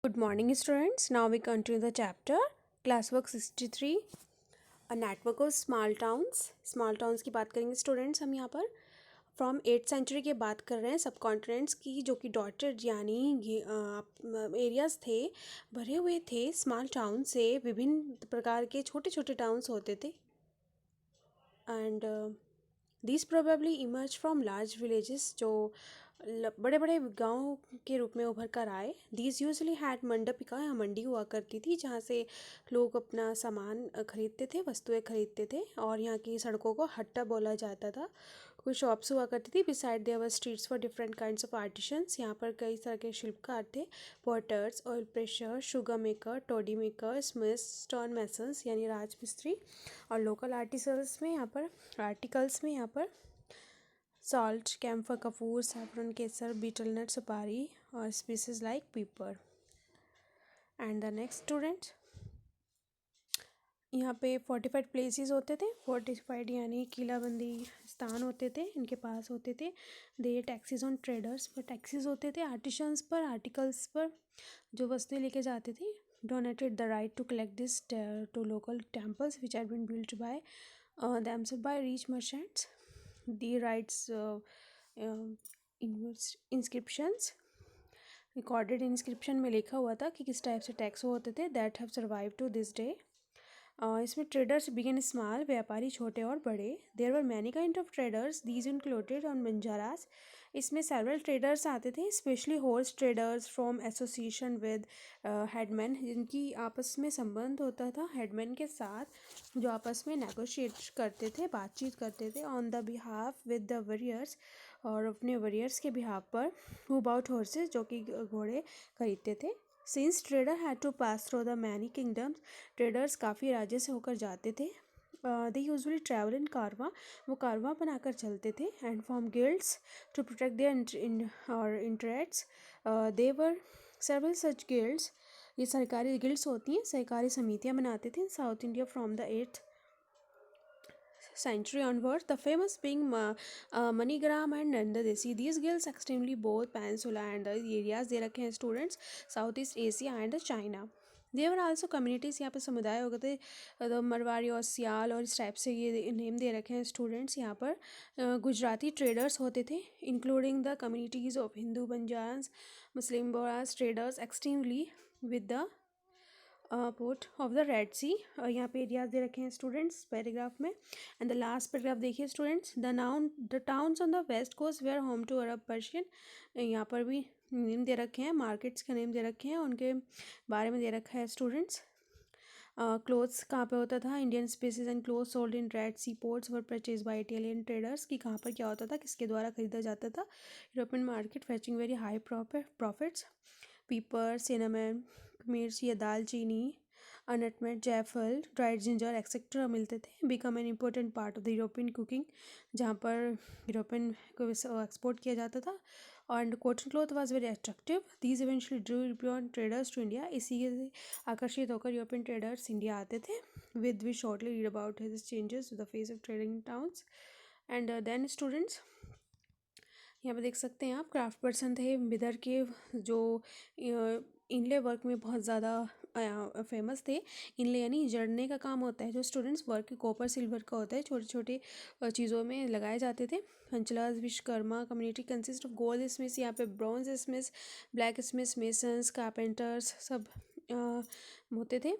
Good morning, students. Now we continue the chapter Classwork 63, a network of small towns. Small towns की बात करेंगे students हम यहाँ पर फ्रॉम 8th सेंचुरी की बात कर रहे हैं सब कॉन्टिनेंट्स की जो कि डॉटेड यानी एरियाज थे भरे हुए थे स्मॉल टाउन से विभिन्न प्रकार के छोटे छोटे टाउन्स होते थे and these probably emerged from large villages जो बड़े बड़े गांव के रूप में उभर कर आए. These usually had मंडपिका या मंडी हुआ करती थी जहाँ से लोग अपना सामान खरीदते थे, वस्तुएं खरीदते थे और यहाँ की सड़कों को हट्टा बोला जाता था. कुछ शॉप्स हुआ करती थी. Beside there were streets for different kinds of artisans. यहाँ पर कई तरह के शिल्पकार थे. Potters, oil pressers, sugar maker, toddy maker, smiths, stone masons यानी राजमिस्त्री और लोकल आर्टिकल्स में यहाँ पर सॉल्ट, कैम्फर, कपूर, सैफरन, केसर, बीटल नट, सुपारी और species like pepper. And the next student, यहाँ पे फोर्टिफाइड प्लेसेस होते थे. फोर्टिफाइड यानी किलाबंदी स्थान होते थे, इनके पास होते थे. दे टैक्सेस ऑन ट्रेडर्स पर टैक्सेस होते थे, आर्टिशंस पर, आर्टिकल्स पर जो वस्तुएं लेके जाते थे. Donated the right to collect this to local temples which had been built by themselves by rich merchants. The rights inscriptions recorded inscription में लिखा हुआ था कि किस टाइप से टैक्स होते थे. That have survive to this day. इसमें ट्रेडर्स बिगेन स्मॉल, व्यापारी छोटे और बड़े. There were many kind of traders, these included on Banjaras. इसमें सेवरल ट्रेडर्स आते थे, specially horse traders from association with headman, जिनकी आपस में संबंध होता था हेडमैन के साथ जो आपस में नेगोशिएट करते थे, बातचीत करते थे on the behalf with the warriors और अपने वरियर्स के बिहाफ पर. हु बाउट हॉर्सेज जो कि घोड़े खरीदते थे. Since trader had to pass through the many kingdoms, traders काफ़ी राज्य से होकर जाते थे. दे यूजुअली ट्रैवल इन कारवा, वो कारवा बनाकर चलते थे. And form guilds to protect their own interests. There were several such guilds, ये सरकारी गिल्ड्स होती हैं, सरकारी समितियाँ बनाते थे. South India from the 8th century onwards, the famous being MoneyGram and Nandadesi. These guilds extremely both peninsula and the areas दे रखे हैं students south east Asia and China. There were also communities, यहाँ पे समुदाय हो गए थे. तो मरवाड़ी और सियाल और इस टाइप से ये नेम दे रखे हैं स्टूडेंट्स. यहाँ पर गुजराती ट्रेडर्स होते थे including the communities of Hindu Banjaras, Muslim Bohras traders extremely with the port of the Red Sea. यहाँ पे एरियाज दे रखे हैं स्टूडेंट्स पैराग्राफ में. एंड द लास्ट पैराग्राफ देखिए students. The towns on the west coast where home to Arab Persian. यहाँ पर भी नेम दे रखे हैं, मार्केट्स के नेम दे रखे हैं, उनके बारे में दे रखा है स्टूडेंट्स. क्लोथ्स कहाँ पे होता था. Indian spices and clothes sold in Red Sea ports were purchase by Italian traders. कि कहाँ पर क्या होता था, किसके द्वारा खरीदा जाता था. European market fetching very high profits. पीपर, सिनेमन, मिर्च या दालचीनी, नटमेग, जायफल, ड्राइड जिंजर एक्सेट्रा मिलते थे. Become an important part of the European cooking, जहाँ पर यूरोपियन को एक्सपोर्ट किया जाता था. And cotton cloth was very attractive. These eventually drew European traders to India. इसी से आकर्षित होकर यूरोपियन ट्रेडर्स इंडिया आते थे. With we shortly read about his changes the face of trading towns. And then students, यहाँ पे देख सकते हैं आप क्राफ्ट पर्सन थे बिदर के जो इनले वर्क में बहुत ज़्यादा फेमस थे. इनले यानी जड़ने का काम होता है जो स्टूडेंट्स वर्क कॉपर सिल्वर का होता है, छोटे छोटे चीज़ों में लगाए जाते थे. Anchalas Vishwakarma community consist of goldsmiths, यहाँ पे bronze smiths, blacksmiths, masons, carpenters सब होते थे.